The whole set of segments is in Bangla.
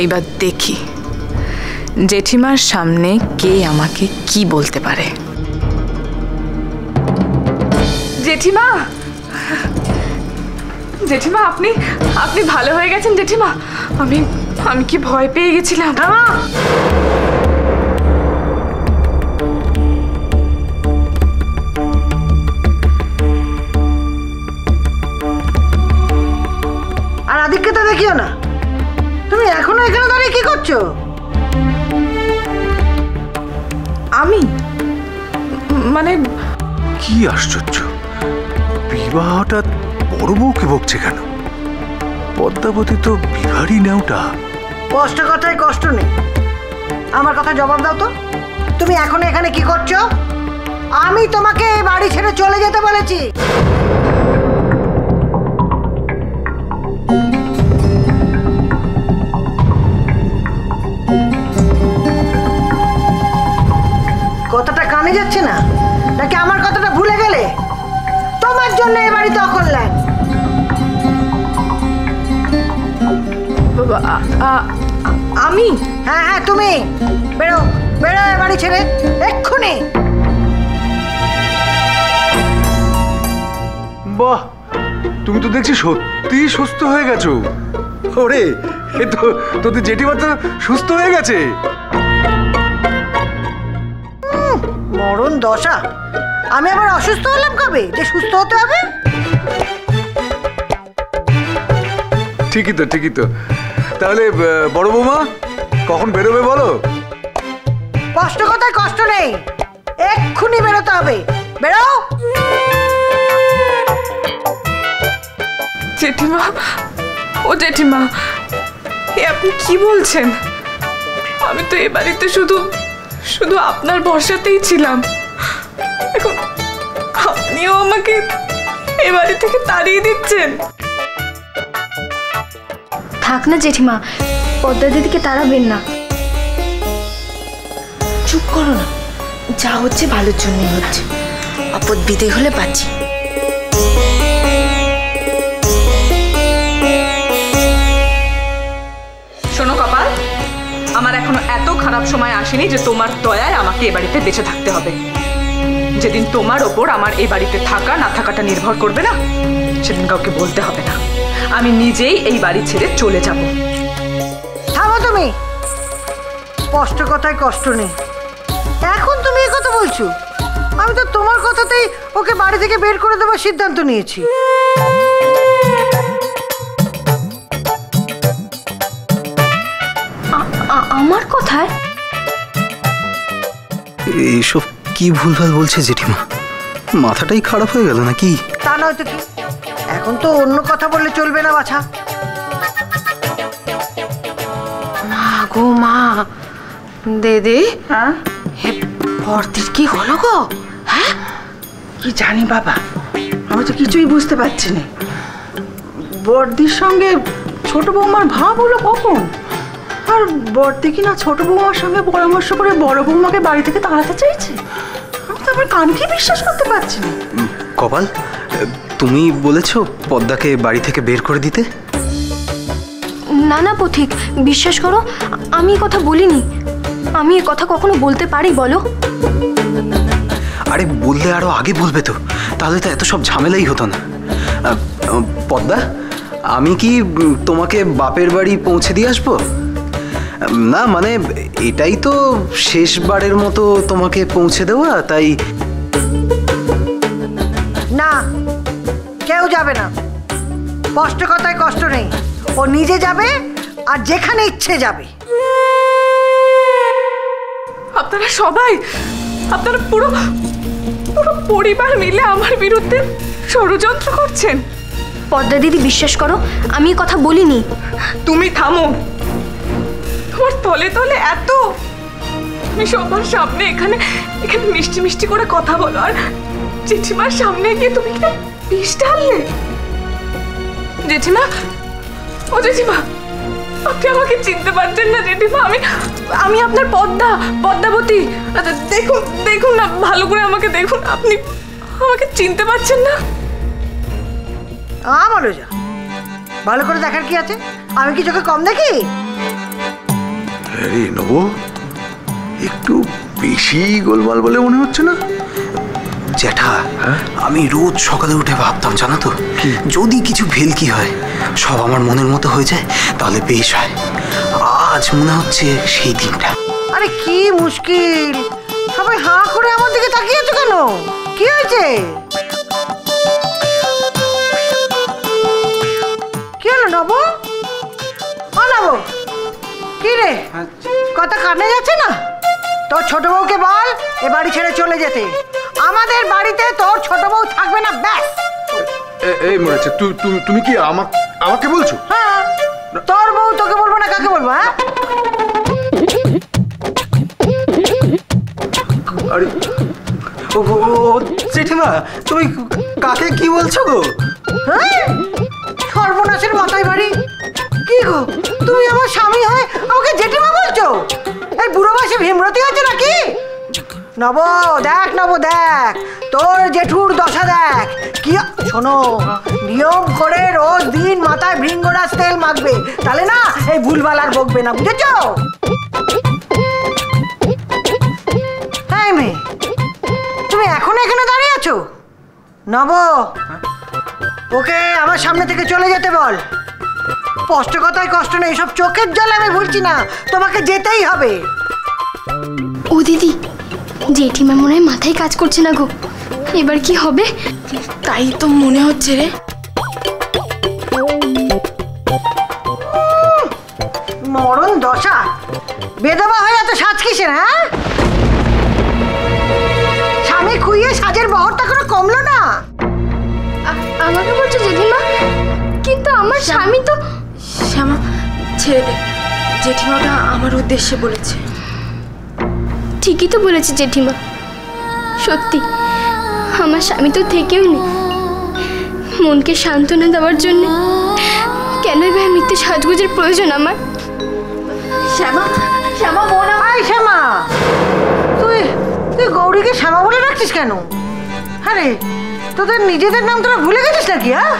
এইবার দেখি জেঠিমার সামনে কে আমাকে কি বলতে পারে। জেঠিমা, জেঠিমা, আপনি আপনি ভালো হয়ে গেছেন জেঠিমা? আমি আমি কি ভয় পেয়ে গেছিলাম। আর আদিককে তো দেখিও না। তুমি এখনো এখানে দাঁড়িয়ে কি করছো? আমি মানে কি আশ্চর্য, বিবাহ হঠাৎ বড় বউকে বকছে কেন? পদ্মাবতী তো বিহারী নেওটা। কষ্ট কথায় কষ্ট নেই, আমার কথা জবাব দাও তো। তুমি এখন এখানে কি করছো? আমি তোমাকে এই বাড়ি ছেড়ে চলে যেতে বলেছি। কথাটা কানে যাচ্ছে না নাকি আমার কথাটা ভুলে গেলে? তোমার জন্য এই বাড়িতে অকল্যাণ। আমি? হ্যাঁ হ্যাঁ, তুমি বেরো, বেরো এই বাড়ি ছেড়ে এক্ষুনি। বাহ, তুমি তো দেখছি সত্যি সুস্থ হয়ে গেছো। ওরে, এ তো তোদের জেঠিমা তো সুস্থ হয়ে গেছে। মরণ দশা, আমি আবার অসুস্থ হলাম কবে যে সুস্থ হতে হবে? ঠিকই তো, ঠিকই তো। তাহলে বড় বৌমা কখন বেরোবে বলো? কষ্ট কথায় কষ্ট নেই, এক্ষুনি বেরোতে হবে। বেরো। জেঠিমা, ও জেঠিমা, এ আপনি কি বলছেন? আমি তো এ বাড়িতে শুধু শুধু আপনার ভরসাতেই ছিলাম। এখন আপনিও আমাকে এ বাড়ি থেকে তাড়িয়ে দিচ্ছেন। থাক না জেঠিমা, পদ্মা দিদিকে তাড়াবেন না। চুপ করো না, যা হচ্ছে ভালোর জন্যই হচ্ছে। আপদ বিদে হলে বাঁচি। শোনো কপাল, আমার এখনো এত খারাপ সময় আসেনি যে তোমার দয়ায় আমাকে এ বাড়িতে বেঁচে থাকতে হবে। যেদিন তোমার ওপর আমার এই বাড়িতে থাকা না থাকাটা নির্ভর করবে না, সেদিন কাউকে বলতে হবে না, আমি নিজেই এই বাড়ি ছেড়ে চলে যাব। থামো তুমি, কষ্ট কথায় কষ্ট নেই। এখন তুমি এই কথা বলছো? আমি তো তোমার কথাতেই ওকে বাড়ি থেকে বের করে দেওয়ার সিদ্ধান্ত নিয়েছি। আমার কথায়? এইসব কি ভুলভাল বলছে জেঠিমা, মাথাটাই খারাপ হয়ে গেল নাকি? তা নয়তো কি, এখন তো অন্য কথা বললে চলবে না বাছা। মা গো মা, দেদে, হ্যাঁ ভর্তির কি হলো গো? হ্যাঁ, কি জানি বাবা, আমি তো কিছুই বুঝতে পারছি না। বড়দির সঙ্গে ছোট বৌমার ভাব হলো কখন? আর বড়দি কিনা ছোট বৌমার সঙ্গে পরামর্শ করে বড় বৌমাকে বাড়ি থেকে তাড়াতে চাইছে। আমি তো আমার কানকে বিশ্বাস করতে পারছি না। কপাল, তুমি বলেছো পদ্মাকে বাড়ি থেকে বের করে দিতে? না না পথিক, বিশ্বাস করো, আমি এ কথা বলিনি। আমি এ কথা কখনো বলতে পারি বলো? আরে বললে আরো আগে বলবে তো, তাহলে তো এত সব ঝামেলাই হতো না। পদ্মা, আমি কি তোমাকে বাপের বাড়ি পৌঁছে দিয়ে আসবো? না মানে এটাই তো শেষবারের মতো তোমাকে পৌঁছে দেওয়া, তাই। না, কেউ যাবে না। কষ্ট কথায় কষ্ট নেই, ও নিজে যাবে আর যেখানে ইচ্ছে যাবে। আপনারা সবাই, আপনারা পুরো পুরো পরিবার মিলে আমার বিরুদ্ধে ষড়যন্ত্র করছেন। পদ্মা দিদি, বিশ্বাস করো, আমি এ কথা বলিনি। তুমি থামো, তোমার তলে তলে এত, তুমি সবার সামনে এখানে এখানে মিষ্টি মিষ্টি করে কথা বলো, আর জেঠিমার সামনে গিয়ে তুমি কি বিষ ঢাললে? জেঠিমা, ও জেঠিমা, আপনি আমাকে চিনতে পারছেন না জেঠিমা? আমি আপনার পদ্মাবতী। দেখুন দেখুন না, ভালো করে আমাকে দেখুন, আপনি আমাকে চিনতে পারছেন না? আমারও যা ভালো করে দেখার কি আছে? আমি কি চোখে কম দেখি? আরে নব, একটু বেশি গোলমাল বলে মনে হচ্ছে না? জ্যাঠা, আমি রোজ সকালে উঠে ভাবতাম জানো তো, যদি কিছু ভেলকি হয়, সব আমার মনের মতো হয়ে যায়, তাহলে বেশ হয়। আজ মনে হচ্ছে সেই দিনটা। আরে কি মুশকিল, সবাই হাঁ করে আমার দিকে তাকিয়ে আছো কেন? কি হয়েছে? কি হলো নব? ও নব, কি রে, কথা কানে যাচ্ছে না? তোর ছোট বউকে বল এ বাড়ি ছেড়ে চলে যেতে। আমাদের বাড়িতে তোর ছোট বউ থাকবে না, ব্যাস। এই মরেছে, তুমি কি আমাকে বলছো? হ্যাঁ, তোর বউ তোকে বলবো না কাকে বলবো? হ্যাঁ, আরে ও জেঠিমা, তুমি কাকে কি বলছো গো? হ্যাঁ, সর্বনাশের মাথায় বাড়ি। কি গো, তুমি আমার স্বামী হয় আমাকে জেঠিমা বলছো? এই বুড়ো বয়সে ভীমরতি আছে নাকি? নব দেখ, নব দেখ, তোর জেঠুর দশা দেখ। কি শোনো, নিয়ম করে রোজ দিন মাথায় ভৃঙ্গরাজ তেল মাখবে, তাহলে না এই ভুলভাল আর বকবে না, বুঝেছো? হ্যাঁ মেয়ে, তুমি এখনো এখানে দাঁড়িয়ে আছো? নব, ওকে আমার সামনে থেকে চলে যেতে বল। কষ্ট কথায় কষ্ট নেই, সব চোখের জল আমি ভুলছি না, তোমাকে যেতেই হবে। ও দিদি, জেঠিমা মনে হয় মাথায় কাজ করছে না গো, এবার কি হবে? তাই তো মনে হচ্ছে রে। মরণ দশা, বেদবা হয়ে এত সাজ কিসের? হ্যাঁ, স্বামী খুইয়ে সাজের বহরটা কোনো কমলো না। আমাকে বলছো জেঠিমা? কিন্তু আমার স্বামী তো... শ্যামা, ছেড়ে দে, জেঠিমাটা আমার উদ্দেশ্যে বলেছে। ঠিকই তো বলেছে জেঠিমা, সত্যি আমার স্বামী তো থেকেও নেই। মনকে সান্ত্বনা দেওয়ার জন্য কেনই ভাই মিথ্যে সাজগোজের প্রয়োজন আমার? শ্যামা, শ্যামা বোন, আই শ্যামা, তুই গৌরীকে শ্যামা বলে রাখছিস কেন? আরে তোদের নিজেদের নাম তোরা ভুলে গেছিস নাকি? হ্যাঁ,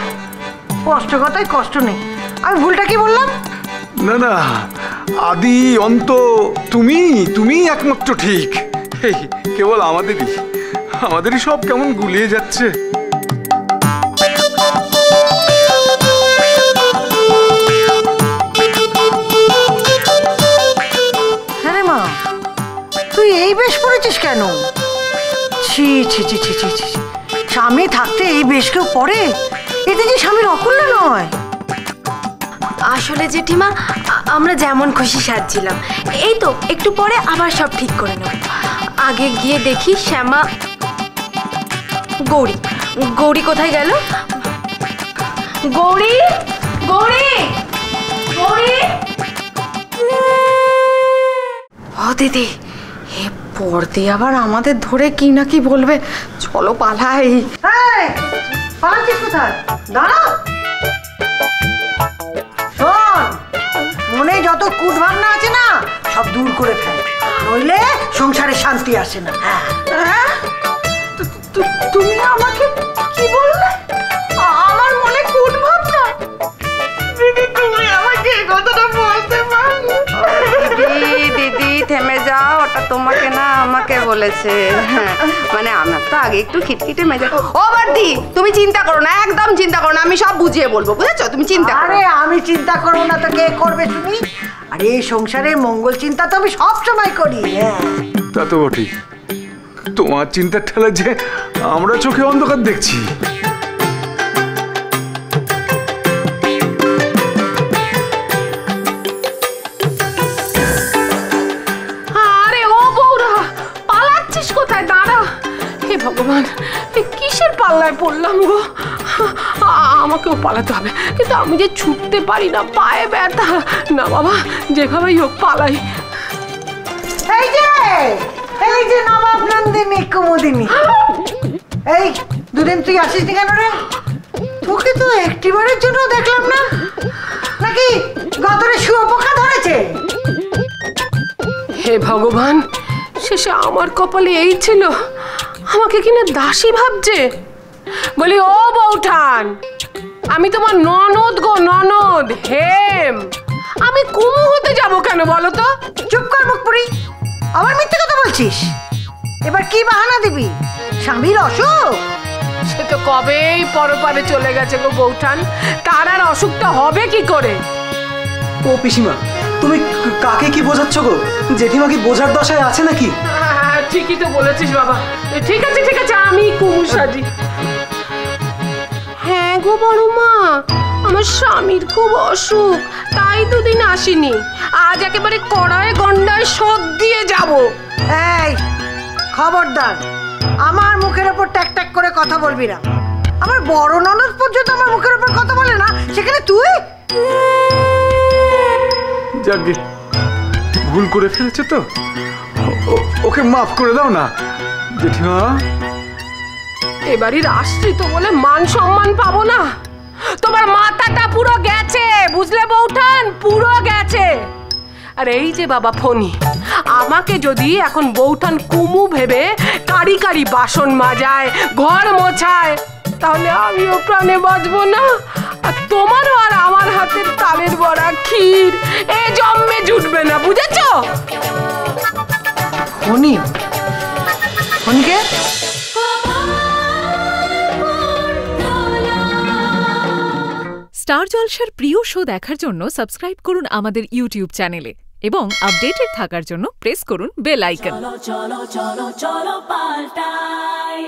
কষ্ট কথায় কষ্ট নেই, আমি ভুলটা কি বললাম? না, আদি অন্ত তুমি একমাত্র ঠিক। কেবল আমাদেরই সব কেমন গুলিয়ে যাচ্ছে। হ্যাঁ মা, তুই এই বেশ পড়েছিস কেন? ছি ছি ছি ছি ছি ছি, স্বামী থাকতে এই বেশ কেউ পড়ে? এতে যে স্বামীর অকুল্য নয়। আসলে জেঠিমা, আমরা যেমন খুশি সাজছিলাম, এই তো একটু পরে আবার সব ঠিক করে নেব। আগে গিয়ে দেখি শ্যামা... গৌরী কোথায় গেল? গৌরী, গৌরী, গৌরী! ও দিদি, এ পর্দি আবার আমাদের ধরে কি না কি বলবে, চলো পালাই। পালাচ্ছিস কোথায়? দাঁড়া, শোন, মনে যত কুট ভাবনা আছে না সব দূর করে ফেল, নইলে সংসারে শান্তি আসে না। হ্যাঁ, তুমি আমাকে কি বললে? আমার মনে কোন ভাবনা? দিদি, তুমি আমাকে এই কথাটা বলতে পারলে? দিদি থেমে যাও, ওটা তোমাকে না আমাকে বলেছে। মানে আমার তো আগে একটু খিটখিটে মেজাজ। ও বর্দি, তুমি চিন্তা করো না, একদম চিন্তা করো না, আমি সব বুঝিয়ে বলবো, বুঝেছো? তুমি চিন্তা করো। আরে আমি চিন্তা করবো না তো কে করবে শুনি? আরে এই সংসারে মঙ্গল চিন্তা তো আমি সব সময় করি। তা তো বটেই, তোমার চিন্তার ঠেলা যে আমরা চোখে অন্ধকার দেখছি। আরে ও বউরা, পালাচ্ছিস কোথায়? দাঁড়া। হে ভগবান, কিসের পাল্লায় পড়লাম গো? আমাকেও পালাতে হবে, কিন্তু আমি যে ছুটতে পারি না, পায়ে ব্যথা। না বাবা, যেভাবেই হোক পালাই। এই যে নবাব নন্দিনী কুমুদিনী, এই দুদিন তুই আসিস নি কেন রে? তোকে তো একটিবারের জন্য দেখলাম না, নাকি গতরে শুয়োপোকা ধরেছে? হে ভগবান, শেষে আমার কপালে এই ছিল, আমাকে কিনা দাসী ভাবছে। বলি ও বউঠান, আমি তোমার ননদ গো, ননদ হেম। আমি কুমু হতে যাব কেন বলো তো? চুপ কর মুখপুরি, আবার মিথ্যে কথা বলছিস। এবার কি বাহানা দিবি? স্বামীর অসুখ? সে তো কবেই পরপারে চলে গেছে গো বৌঠান, তার আর অসুখটা হবে কি করে? ও পিসিমা, তুমি কাকে কি বোঝাচ্ছ গো? জেঠিমা কি বোঝার দশায় আছে নাকি? হ্যাঁ, ঠিকই তো বলেছিস বাবা। ঠিক আছে ঠিক আছে, আমি কুমু সাজি। হ্যাঁ গো বড় মা, আমার স্বামীর খুব অসুখ, তাই দুদিন আসিনি। আজ একেবারে কড়ায় গন্ডায় শোধ দিয়ে যাব। এই খবরদার, আমার মুখের ওপর ট্যাক ট্যাক করে কথা বলবি না। আমার বড় ননদ পর্যন্ত আমার মুখের ওপর কথা বলে না, সেখানে তুই? যাকে ভুল করে ফেলছে তো, ওকে মাফ করে দাও না জেঠিমা। এবারই আসছি তো বলে মান সম্মান পাবো না? তোমার মাথাটা পুরো গেছে, বুঝলে বৌঠান, পুরো গেছে। আর এই যে বাবা ফণি, আমাকে যদি এখন বৌঠান কুমু ভেবে কারি কারি বাসন মাজায়, ঘর মোছায়, তাহলে আমিও প্রাণে বাঁচবো না। আর তোমারও আর আমার হাতের তালের বড়া ক্ষীর এ জন্মে জুটবে না, বুঝেছো? ফণি? ফণিকে? স্টার জলসার প্রিয় শো দেখার জন্য সাবস্ক্রাইব করুন আমাদের ইউটিউব চ্যানেলে এবং আপডেটেড থাকার জন্য প্রেস করুন বেল আইকন। চলো চলো চলো চলো পাল্টাই।